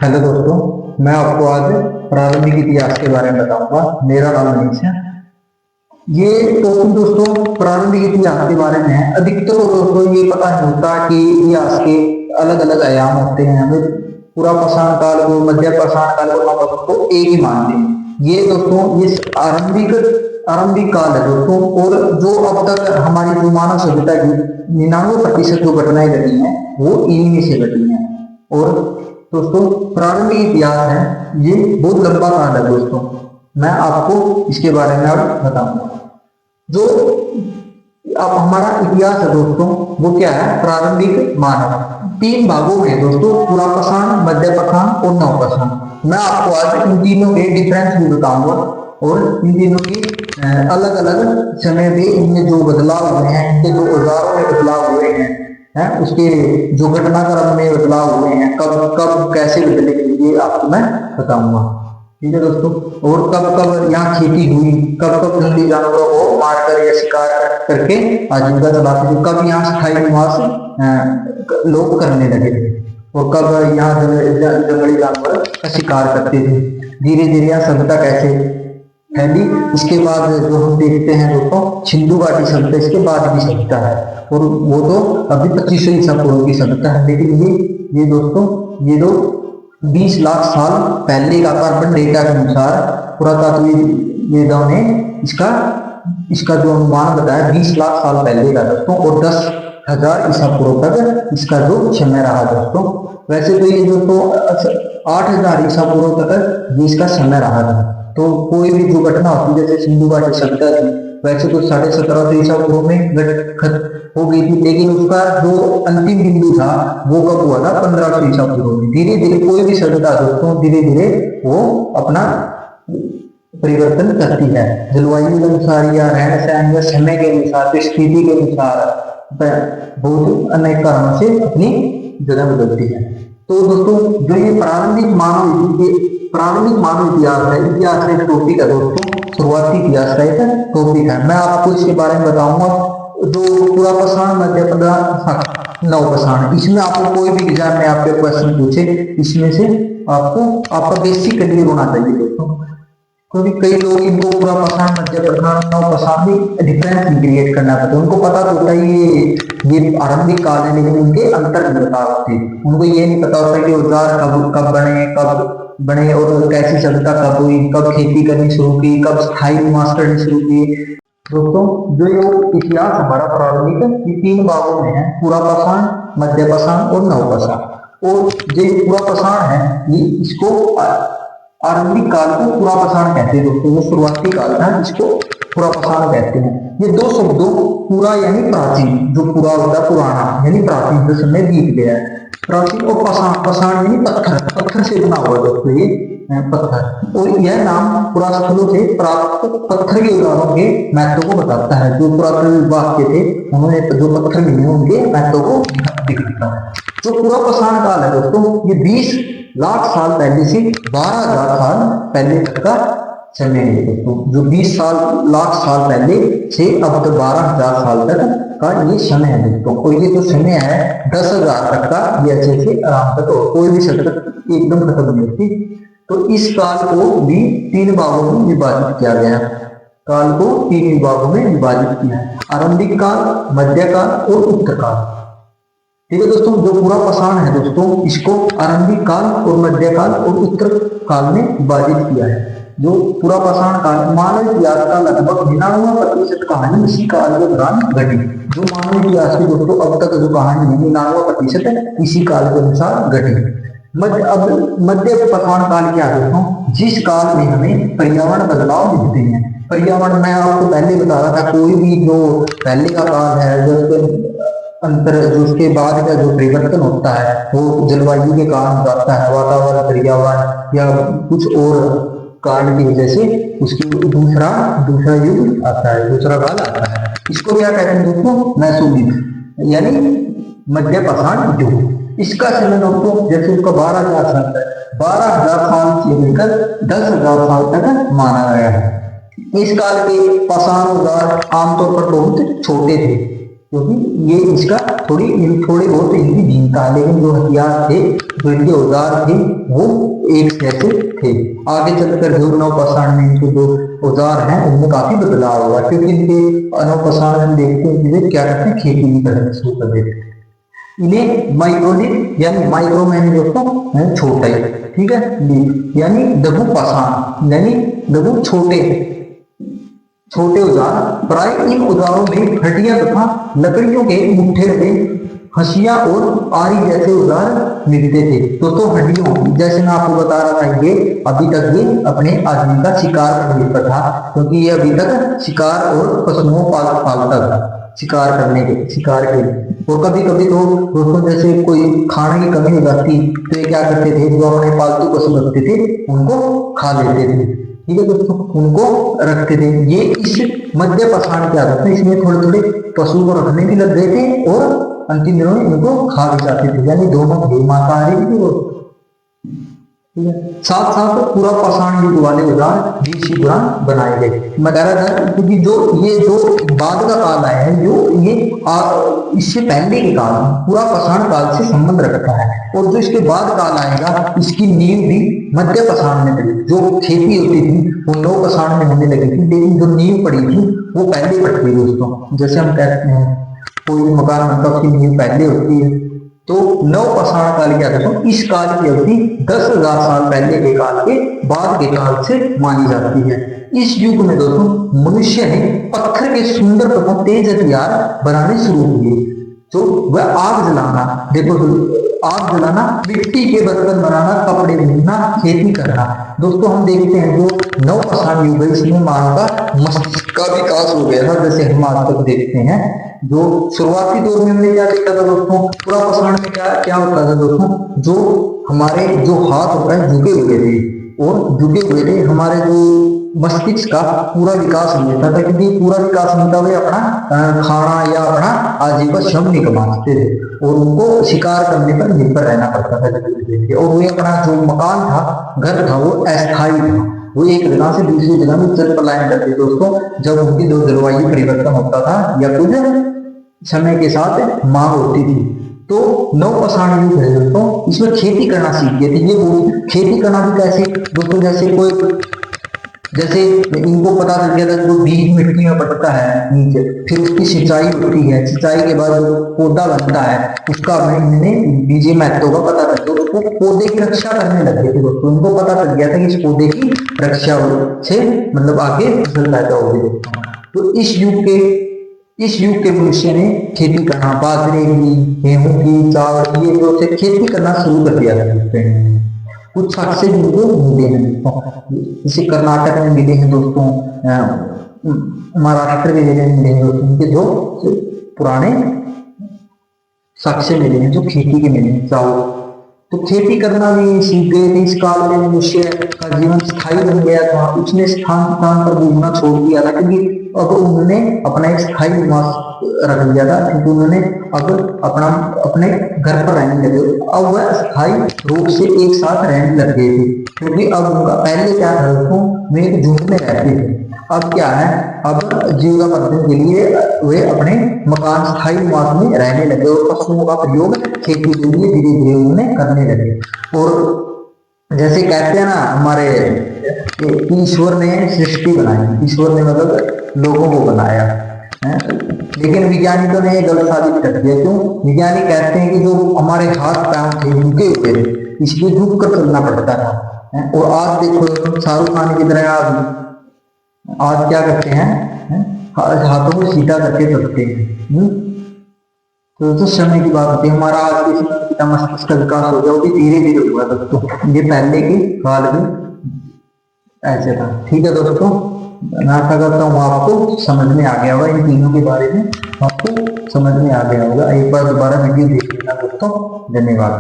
Hello दोस्तों, मैं आपको आज प्रारंभिक इतिहास के बारे में बताऊंगा। मेरा नाम मनीष है। ये टॉपिक दोस्तों प्रारंभिक इतिहास के बारे में है। अधिकतर दोस्तों ये पता नहीं होता कि इतिहास के अलग अलग आयाम होते हैं। हमें पूरा पाषाण काल को, मध्य पाषाण काल को, नवपाषाण को एक ही मानते हैं। ये दोस्तों ये आरंभिक काल है दोस्तों। और जो अब तक हमारी जो मानव सभ्यता की 99% जो घटनाएं घटी हैं वो इन्हीं में से घटी हैं। और दोस्तों प्रारंभिक इतिहास है, ये बहुत लंबा काल है दोस्तों। मैं आपको इसके बारे में अब बताऊंगा। जो अब हमारा इतिहास है दोस्तों वो क्या है? प्रारंभिक मानव 3 भागों में दोस्तों, पुरापाषाण, मध्य पाषाण और नवपाषाण। मैं आपको आज इन तीनों के डिफरेंस भी बताऊंगा और इन तीनों की अलग अलग समय में इनमें जो बदलाव हुए हैं, इनके जो औजारों में बदलाव हुए हैं, उसके जो घटनाक्रम में बदलाव हुए हैं, कब कब कैसे बदले, ये आपको मैं बताऊंगा। ठीक है दोस्तों। और कब कब यहाँ खेती हुई, कब कब जंगली जानवरों को मारकर या शिकार करके आजीविका चलाते थे, कब यहाँ स्थायी निवास लोग करने लगे थे, और कब यहाँ जंगली जानवर का शिकार करते थे। धीरे धीरे यहाँ सभ्यता कैसे फैली, इसके बाद जो हम देखते हैं दोस्तों सिंधु घाटी सभ्यता, इसके बाद की सभ्यता है। और वो तो अभी 2500 ईसा पूर्व की सभ्यता है। लेकिन ये दोस्तों ये तो 20 लाख साल पहले का कार्बन डेटा के अनुसार पुरातत्वविदों ने इसका जो अनुमान बताया 20 लाख साल पहले का दोस्तों। और 10,000 ईसा पूर्व तक इसका जो समय रहा दोस्तों। वैसे तो ये दोस्तों 8,000 ईसा पूर्व तक ये इसका समय रहा था। तो कोई भी जो घटना होती जैसे सिंधु घाटी सभ्यता थी, वैसे तो 1750 ईसा पूर्व में हो गई थी। लेकिन उसका जो अंतिम बिंदु था वो कब हुआ था? 1500 ईसा पूर्व में। धीरे धीरे कोई भी सभ्यता दोस्तों धीरे धीरे वो अपना परिवर्तन करती है, जलवायु के अनुसार या रहन सहन या समय के अनुसार, स्थिति के अनुसार, बहुत अनेक कारणों से अपनी जगह बदलती है। तो दोस्तों जो ये प्रारंभिक मानव इतिहास है, इतिहास एक टॉपिक है दोस्तों, शुरुआती इतिहास का एक टॉपिक है। मैं आपको इसके बारे में बताऊंगा। जो पुरापाषाण, मध्य पाषाण, नवपाषाण, इसमें आपको कोई भी एग्जाम में आपके क्वेश्चन पूछे, इसमें से आपका बेसिक क्लियर होना चाहिए दोस्तों। क्योंकि कई लोग इनको पुरापाषाण, मध्य पाषाण, नवपाषाण में डिफरेंस क्रिएट करना पड़ता है। उनको पता तो होता है ये आरंभिक काल है, लेकिन उनके अंतर नहीं बता होते। उनको ये नहीं पता होता कि औजार कब बने और कैसी सभ्यता कब हुई, कब खेती करनी शुरू की, कब स्थायी निवास करनी शुरू की। दोस्तों जो ये इतिहास हमारा प्रारंभिक ये 3 भागों में है, पुरापाषाण, मध्य पाषाण और नवपाषाण। और जो पुरापाषाण है ये इसको आरंभिक काल को पुरापाषाण कहते हैं दोस्तों। वो शुरुआती काल था जिसको पुरापाषाण कहते हैं। ये 2 शब्दों पुरा यानी प्राचीन, जो पुरा होता है पुराना यानी प्राचीन, जो समय बीत गया है, प्राचीन। और पाषाण यानी पत्थर से बना हुआ दोस्तों ये पत्थर। और यह नाम पुरास्थलों से प्राप्त पत्थर के उदाहरणों के महत्व को बताता है। जो पुरातन विभाग के थे उन्होंने जो पत्थर मिले उनके महत्व को दिखाता है। जो पुरापाषाण काल है दोस्तों ये 20 लाख साल पहले से 12,000 साल पहले तक का समय है दोस्तों। जो 20 लाख साल पहले से अब तक 12,000 साल तक का ये समय है दोस्तों। और ये जो समय है 10,000 तक का, ये अच्छे से आराम तक कोई भी सतत एकदम खत्म नहीं होती। तो इस काल को भी 3 भागों में विभाजित किया गया है। काल को 3 विभागों में विभाजित किया है, आरंभिक काल, मध्य काल और उत्तर काल। ठीक है दोस्तों। जो पुरापाषाण है दोस्तों इसको आरंभिक काल और मध्य काल और उत्तर काल में विभाजित किया है। जो पुरापाषाण काल मानव इतिहास का लगभग 99% कहानी इसी काल के दौरान घटी। जो मानव इतिहास की दोस्तों अब तक जो कहानी है 99% इसी काल के अनुसार घटी। मध्य पाषाण काल क्या दोस्तों? जिस काल में हमें पर्यावरण बदलाव दिखते हैं। पर्यावरण मैं आपको पहले बता रहा था, कोई भी जो पहले का काल है जो अंतर, जो उसके बाद का जो परिवर्तन होता है वो जलवायु के कारण जाता है, वातावरण, पर्यावरण या कुछ और कारण की वजह से उसकी दूसरा युग आता है, दूसरा काल आता है। इसको क्या कहते हैं दोस्तों? मैसोलिथ यानी मध्य पाषाण युग। इसका समय दोस्तों जैसे उसका 12,000 साल तक, 12,000 साल से लेकर 10,000 साल तक माना गया है। इस काल के पाषाण औजार आमतौर पर बहुत छोटे थे। क्योंकि ये इसका थोड़े बहुत इनकी भिन्नता है, लेकिन जो हथियार थे, जो इनके औजार थे, वो एक जैसे थे। आगे चलकर जो नवपाषाण में इनके जो औजार हैं उनमें काफी बदलाव हुआ, क्योंकि इनके नवपाषाण में देखते हैं कि वे क्या करते हैं, खेती भी करना शुरू कर देते हैं। इन्हें माइक्रोलिथ यानी माइक्रो मैंने दोस्तों छोटा ही, ठीक है, यानी लघु पाषाण यानी लघु छोटे औजार। प्राय इन औजारों में हड्डियां तथा लकड़ियों के मुठ्ठे में हंसिया और आरी जैसे औजार मिलते थे। दोस्तों हड्डियों, जैसे मैं आपको बता रहा था, ये अभी तक ये अपने आदमी का शिकार पर निर्भर था, क्योंकि ये अभी तक शिकार और पशुओं पालता था, शिकार के लिए। और कभी कभी तो दोस्तों जैसे कोई खाने की कमी हो जाती तो ये क्या करते थे, जो अपने पालतू पशु रखते थे उनको खा लेते थे, ठीक है दोस्तों, उनको रखते थे। ये इस मध्य पाषाण की आदत है, इसमें थोड़े थोड़े पशु को रखने भी लग गए थे और अंतिम दिनों में इनको खा भी जाते थे, यानी दोनों भेड़ मांसाहारी भी थे। ठीक है, साथ साथ पूरा पाषाण युग वाले औजार भी इसी दौरान बनाए गए। मैं कह रहा था क्योंकि जो बाद का काल आया है, जो ये इससे पहले के काल पूरा पाषाण काल से संबंध रखता है, और जो इसके बाद काल आएगा इसकी नींव भी मध्य पाषाण में पड़ी। जो खेती होती थी वो नव पाषाण में होने लगी थी, लेकिन जो नींव पड़ी थी वो पहले पड़ी थी दोस्तों। जैसे हम कहते हैं कोई मकान बनता है उसकी नींव पहले होती है, तो नव पाषाण काल की आदत इस काल की अवधि 10,000 साल पहले के काल के बाद के काल से मानी जाती है। इस युग में दोस्तों मनुष्य ने पत्थर के सुंदर तथा तेज हथियार बनाने शुरू किए, तो वह आग जलाना, देखो आग जलाना, मिट्टी के बर्तन बनाना, कपड़े बुनना, खेती करना। दोस्तों हम देखते हैं जो नव पाषाण युग है इसमें मानव का मस्तिष्क का विकास हो गया था। जैसे हम आज तक देखते हैं, जो शुरुआती दौर में हमने क्या देखा था दोस्तों, पूरा पाषाण में क्या होता था दोस्तों, जो हमारे जो हाथ होता है झुके हुए थे, और झुके हुए थे हमारे जो मस्तिष्क का पूरा विकास नहीं होता था, क्योंकि पूरा विकास नहीं था, वे अपना खाना या अपना आजीवन श्रम नहीं कमा सकते थे, और उनको शिकार करने पर निर्भर रहना पड़ता था। और वे अपना जो मकान था, घर था, वो अस्थायी था, वो एक जगह से दूसरी जगह में चल पलायन करते दोस्तों, जब उनकी जो जलवायु परिवर्तन होता था या कुछ समय के साथ मांग होती थी। तो नव पाषाण युग है दोस्तों, इसमें खेती करना सीख गए थे। ये खेती करना भी कैसे दोस्तों, जैसे इनको पता चल गया था जो बीज मिट्टी में पड़ता है नीचे, फिर उसकी सिंचाई होती है, सिंचाई के बाद जो पौधा बनता है उसका इन्हें बीजे महत्व का पता था, तो उसको पौधे की रक्षा करने लगे थे दोस्तों। उनको पता चल गया था कि इस पौधे की रक्षा से मतलब आगे फसल पैदा होगी। तो इस युग के मनुष्य ने खेती करना, बाजरे की, गेहूं की, चावल की, ये जो खेती करना शुरू कर दिया था। कुछ साक्ष्य जिनको मिले हैं, जैसे कर्नाटक में मिले हैं दोस्तों, महाराष्ट्र में मिले हैं दोस्तों, उनके जो पुराने साक्ष्य मिले हैं जो खेती के मिले हैं चावल। तो खेती करना भी सीख गए थे। इस काल में मनुष्य का जीवन स्थायी बन गया था, उसने स्थान पर घूमना छोड़ दिया था, क्योंकि अब उन्होंने अपना एक स्थायी निवास रख लिया था, क्योंकि उन्होंने अब अपने घर पर रहने लगे। अब वह स्थायी रूप से एक साथ रहने लग गए थे, क्योंकि अब उनका पहले क्या था दोस्तों, वे एक झुंड में रहते थे। अब क्या है, अब जीविकापार्जन के लिए वे अपने मकान स्थायी निवास में रहने लगे, और पशुओं का प्रयोग खेती के लिए धीरे धीरे उन्होंने करने लगे। और जैसे कहते हैं ना हमारे ईश्वर ने सृष्टि बनाई, ईश्वर ने मतलब लोगों को बनाया है, लेकिन वैज्ञानिकों ने ये गलत साबित कर दिया। क्यों? वैज्ञानिक कहते हैं कि जो हमारे हाथ पैर थे झुके हुए थे, इसलिए झुक कर चलना पड़ता था। और आज देखो शाहरुख खान की तरह आज क्या करते हैं, हाथों को सीधा करके चलते हैं। तो समय की बात होती है, हमारा आज के समय मस्तिष्क का विकास हो गया, वो भी धीरे धीरे हुआ दोस्तों, ये पहले के काल में ऐसे था। ठीक है दोस्तों, मैं आशा करता हूँ आपको समझ में आ गया होगा, इन तीनों के बारे में आपको समझ में आ गया होगा। एक बार दोबारा वीडियो देख लेना दोस्तों। धन्यवाद।